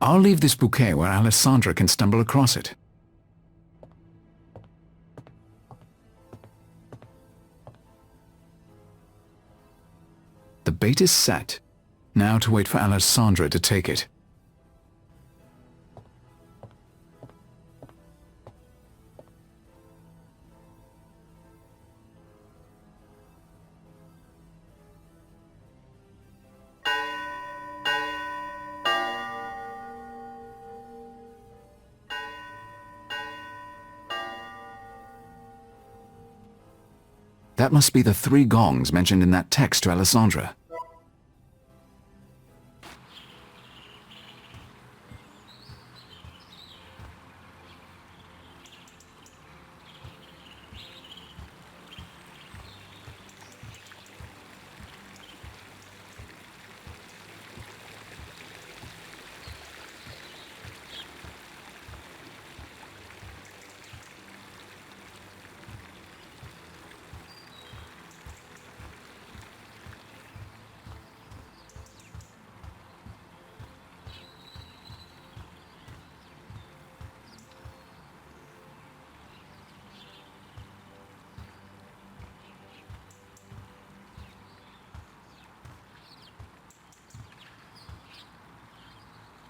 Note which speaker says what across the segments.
Speaker 1: I'll leave this bouquet where Alessandra can stumble across it. The bait is set. Now to wait for Alessandra to take it. That must be the 3 gongs mentioned in that text to Alessandra.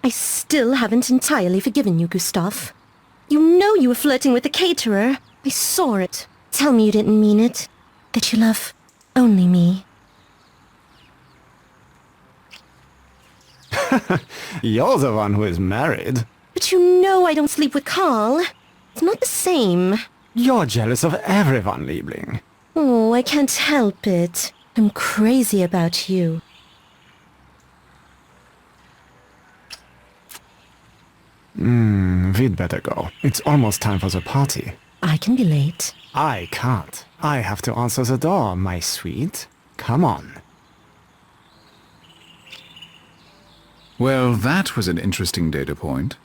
Speaker 2: I still haven't entirely forgiven you, Gustav. You know you were flirting with the caterer. I saw it. Tell me you didn't mean it. That you love only me.
Speaker 3: You're the one who is married.
Speaker 2: But you know I don't sleep with Karl. It's not the same.
Speaker 3: You're jealous of everyone, Liebling.
Speaker 2: Oh, I can't help it. I'm crazy about you.
Speaker 3: We'd better go. It's almost time for the party.
Speaker 2: I can be late.
Speaker 3: I can't. I have to answer the door, my sweet. Come on.
Speaker 1: Well, that was an interesting data point.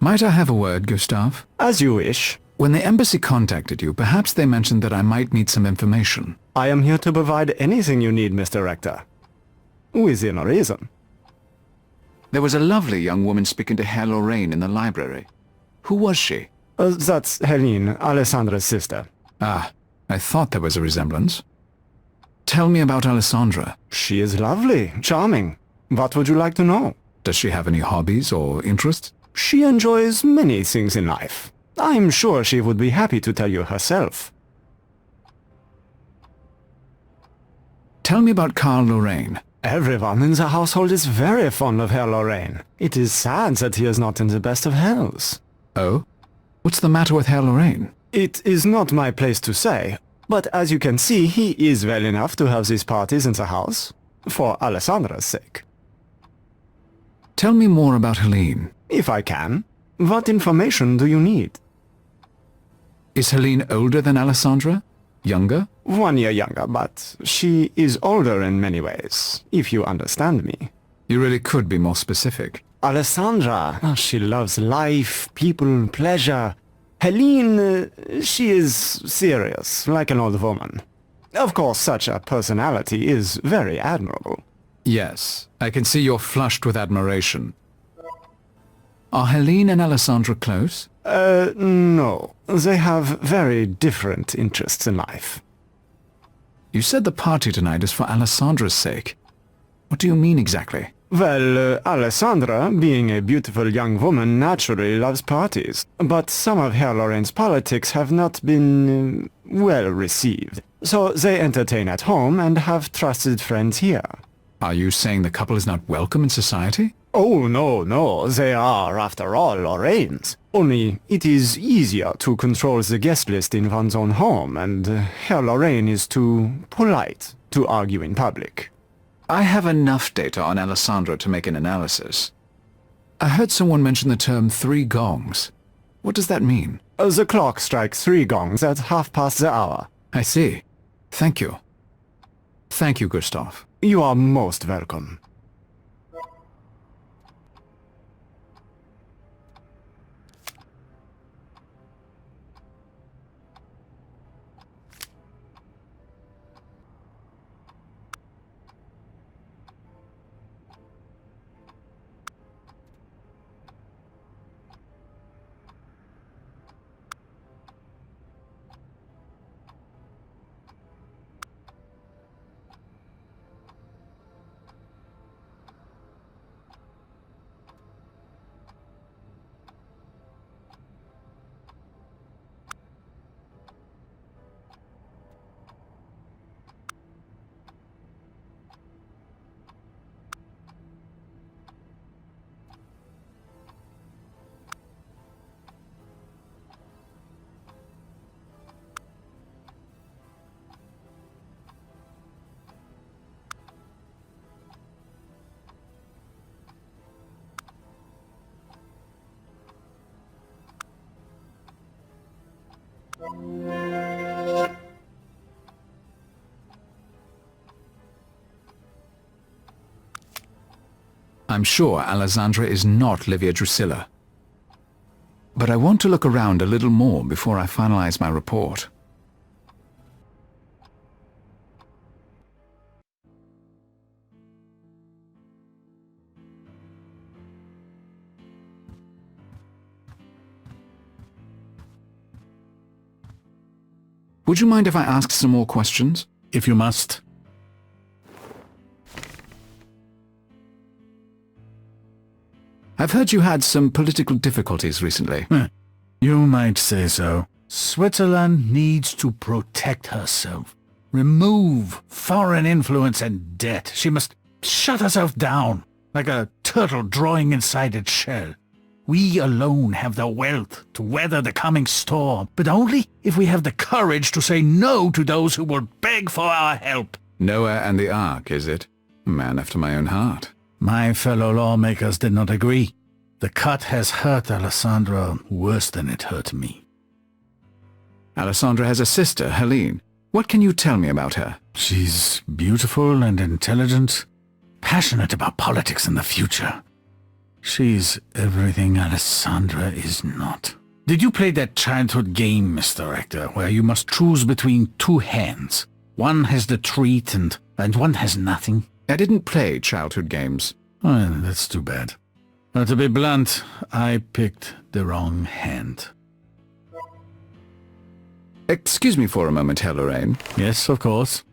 Speaker 1: Might I have a word, Gustav?
Speaker 3: As you wish.
Speaker 1: When the embassy contacted you, perhaps they mentioned that I might need some information.
Speaker 3: I am here to provide anything you need, Mr. Rector. Within reason.
Speaker 1: There was a lovely young woman speaking to Herr Lorraine in the library. Who was she?
Speaker 3: That's Helene, Alessandra's sister.
Speaker 1: Ah, I thought there was a resemblance. Tell me about Alessandra.
Speaker 3: She is lovely, charming. What would you like to know?
Speaker 1: Does she have any hobbies or interests?
Speaker 3: She enjoys many things in life. I'm sure she would be happy to tell you herself.
Speaker 1: Tell me about Karl Lorraine.
Speaker 3: Everyone in the household is very fond of Herr Lorraine. It is sad that he is not in the best of health.
Speaker 1: Oh? What's the matter with Herr Lorraine?
Speaker 3: It is not my place to say, but as you can see, he is well enough to have these parties in the house, for Alessandra's sake.
Speaker 1: Tell me more about Helene.
Speaker 3: If I can. What information do you need?
Speaker 1: Is Helene older than Alessandra? Younger?
Speaker 3: 1 year younger, but she is older in many ways, if you understand me.
Speaker 1: You really could be more specific.
Speaker 3: Alessandra, she loves life, people, pleasure. Helene, she is serious, like an old woman. Of course, such a personality is very admirable.
Speaker 1: Yes, I can see you're flushed with admiration. Are Helene and Alessandra close?
Speaker 3: No. They have very different interests in life.
Speaker 1: You said the party tonight is for Alessandra's sake. What do you mean exactly?
Speaker 3: Well, Alessandra, being a beautiful young woman, naturally loves parties. But some of Herr Lorraine's politics have not been, well received. So they entertain at home and have trusted friends here.
Speaker 1: Are you saying the couple is not welcome in society?
Speaker 3: Oh, no, no, they are, after all, Lorraine's. Only it is easier to control the guest list in one's own home, and Herr Lorraine is too polite to argue in public.
Speaker 1: I have enough data on Alessandra to make an analysis. I heard someone mention the term 3 gongs. What does that mean?
Speaker 3: The clock strikes 3 gongs at 1/2 the hour.
Speaker 1: I see. Thank you. Thank you, Gustav.
Speaker 3: You are most welcome.
Speaker 1: I'm sure Alessandra is not Livia Drusilla. But I want to look around a little more before I finalize my report. Would you mind if I ask some more questions?
Speaker 4: If you must.
Speaker 1: I've heard you had some political difficulties recently.
Speaker 4: You might say so. Switzerland needs to protect herself. Remove foreign influence and debt. She must shut herself down, like a turtle drawing inside its shell. We alone have the wealth to weather the coming storm, but only if we have the courage to say no to those who will beg for our help.
Speaker 1: Noah and the Ark, is it? A man after my own heart.
Speaker 4: My fellow lawmakers did not agree. The cut has hurt Alessandra worse than it hurt me.
Speaker 1: Alessandra has a sister, Helene. What can you tell me about her?
Speaker 4: She's beautiful and intelligent, passionate about politics and the future. She's everything Alessandra is not. Did you play that childhood game, Mr. Rector, where you must choose between 2 hands? One has the treat and one has nothing?
Speaker 1: I didn't play childhood games.
Speaker 4: Oh, that's too bad. But to be blunt, I picked the wrong hand.
Speaker 1: Excuse me for a moment, Herr Lorraine.
Speaker 4: Yes, of course.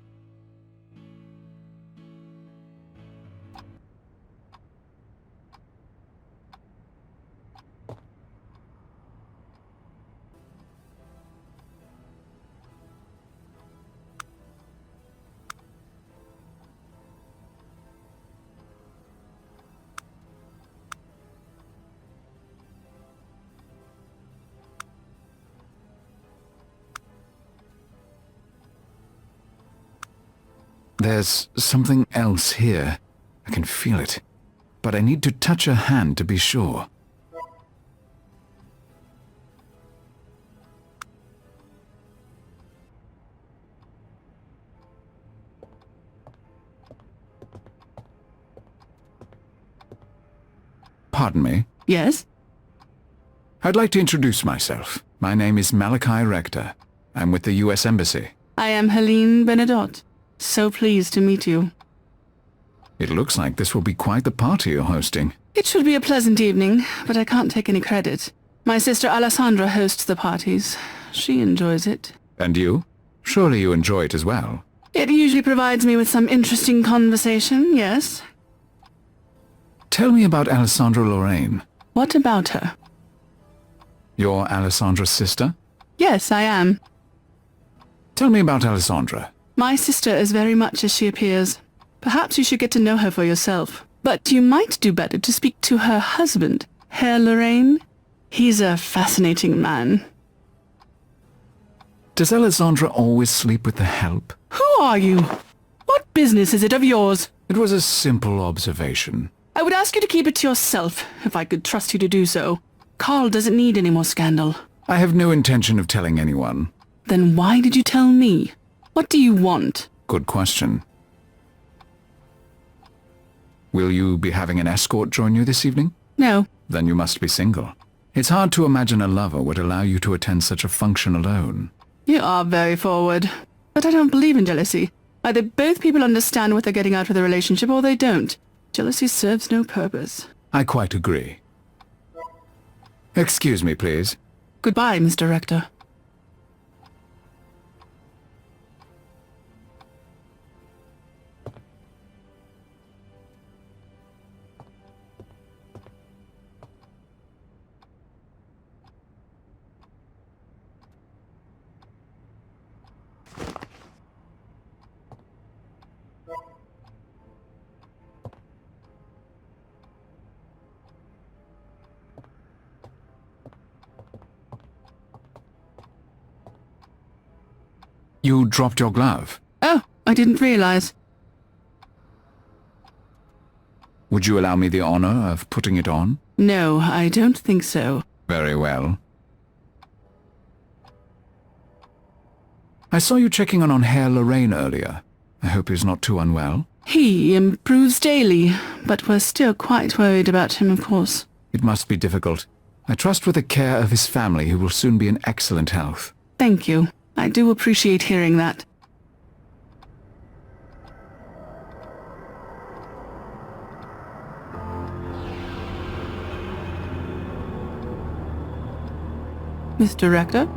Speaker 1: There's something else here. I can feel it. But I need to touch her hand to be sure. Pardon me.
Speaker 5: Yes?
Speaker 1: I'd like to introduce myself. My name is Malachi Rector. I'm with the U.S. Embassy.
Speaker 5: I am Helene Benedotte. So pleased to meet you.
Speaker 1: It looks like this will be quite the party you're hosting.
Speaker 5: It should be a pleasant evening, but I can't take any credit. My sister Alessandra hosts the parties. She enjoys it.
Speaker 1: And you? Surely you enjoy it as well.
Speaker 5: It usually provides me with some interesting conversation, yes?
Speaker 1: Tell me about Alessandra Lorraine.
Speaker 5: What about her?
Speaker 1: You're Alessandra's sister?
Speaker 5: Yes, I am.
Speaker 1: Tell me about Alessandra.
Speaker 5: My sister is very much as she appears. Perhaps you should get to know her for yourself. But you might do better to speak to her husband, Herr Lorraine. He's a fascinating man.
Speaker 1: Does Alessandra always sleep with the help?
Speaker 5: Who are you? What business is it of yours?
Speaker 1: It was a simple observation.
Speaker 5: I would ask you to keep it to yourself, if I could trust you to do so. Carl doesn't need any more scandal.
Speaker 1: I have no intention of telling anyone.
Speaker 5: Then why did you tell me? What do you want?
Speaker 1: Good question. Will you be having an escort join you this evening?
Speaker 5: No.
Speaker 1: Then you must be single. It's hard to imagine a lover would allow you to attend such a function alone.
Speaker 5: You are very forward. But I don't believe in jealousy. Either both people understand what they're getting out of the relationship or they don't. Jealousy serves no purpose.
Speaker 1: I quite agree. Excuse me, please.
Speaker 5: Goodbye, Mr. Rector.
Speaker 1: You dropped your glove.
Speaker 5: Oh, I didn't realize.
Speaker 1: Would you allow me the honor of putting it on?
Speaker 5: No, I don't think so.
Speaker 1: Very well. I saw you checking on Herr Lorraine earlier. I hope he's not too unwell.
Speaker 5: He improves daily, but we're still quite worried about him, of course.
Speaker 1: It must be difficult. I trust with the care of his family he will soon be in excellent health.
Speaker 5: Thank you. I do appreciate hearing that. Mr. Rector?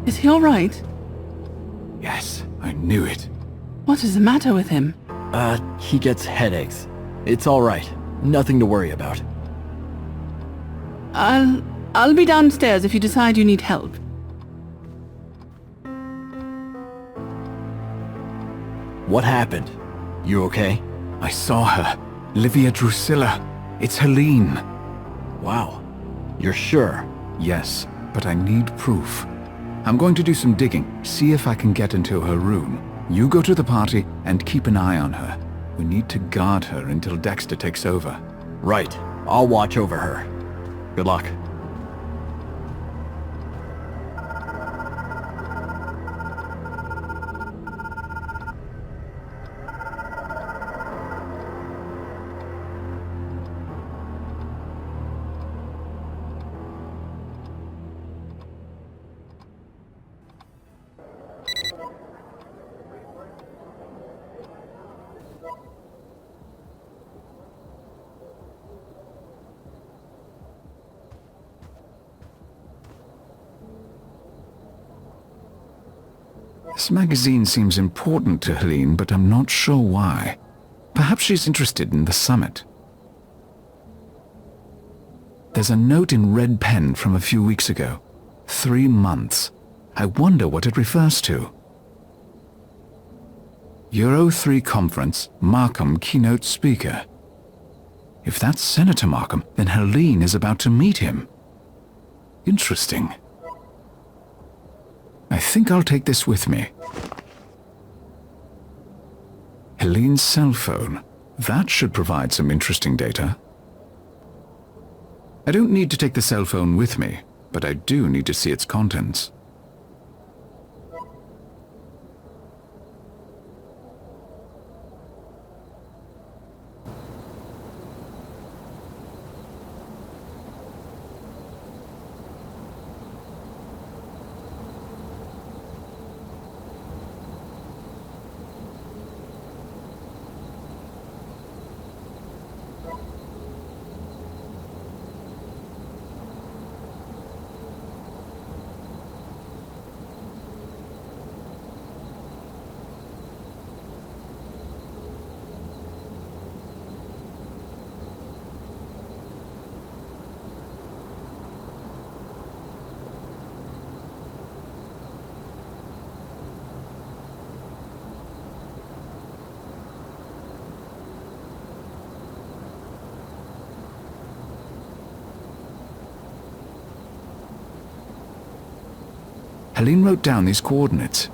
Speaker 5: Is he all right?
Speaker 1: Yes, I knew it.
Speaker 5: What is the matter with him?
Speaker 6: He gets headaches. It's all right. Nothing to worry about.
Speaker 5: I'll be downstairs if you decide you need help.
Speaker 6: What happened? You okay?
Speaker 1: I saw her. Livia Drusilla. It's Helene.
Speaker 6: Wow. You're sure?
Speaker 1: Yes, but I need proof. I'm going to do some digging, see if I can get into her room. You go to the party and keep an eye on her. We need to guard her until Dexter takes over.
Speaker 6: Right. I'll watch over her. Good luck.
Speaker 1: This magazine seems important to Helene, but I'm not sure why. Perhaps she's interested in the summit. There's a note in red pen from a few weeks ago. 3 months. I wonder what it refers to. Euro 3 conference, Markham keynote speaker. If that's Senator Markham, then Helene is about to meet him. Interesting. I think I'll take this with me. Helene's cell phone. That should provide some interesting data. I don't need to take the cell phone with me, but I do need to see its contents. Helene wrote down these coordinates.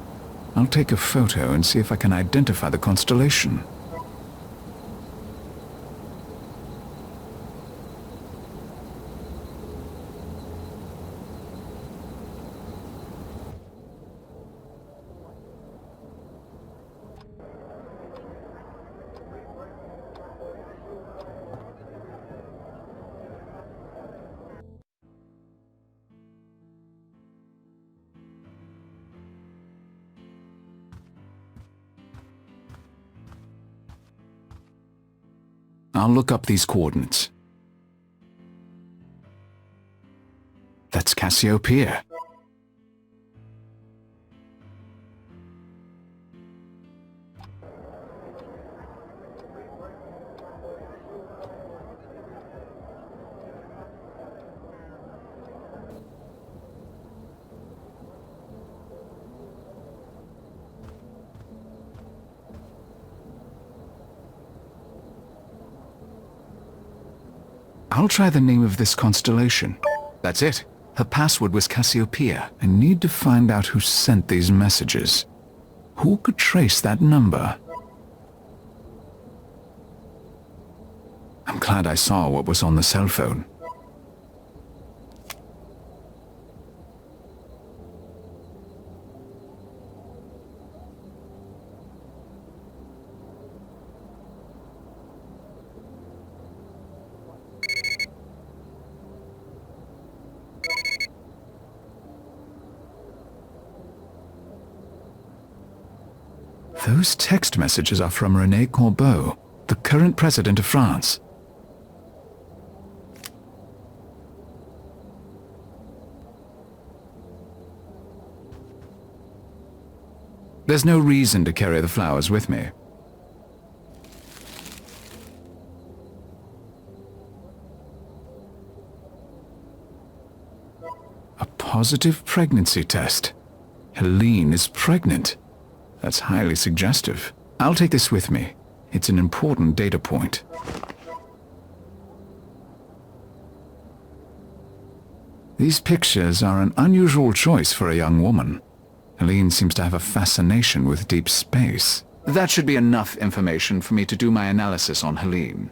Speaker 1: I'll take a photo and see if I can identify the constellation. I'll look up these coordinates. That's Cassiopeia. I'll try the name of this constellation. That's it. Her password was Cassiopeia. I need to find out who sent these messages. Who could trace that number? I'm glad I saw what was on the cell phone. Those text messages are from René Corbeau, the current president of France. There's no reason to carry the flowers with me. A positive pregnancy test. Helene is pregnant. That's highly suggestive. I'll take this with me. It's an important data point. These pictures are an unusual choice for a young woman. Helene seems to have a fascination with deep space. That should be enough information for me to do my analysis on Helene.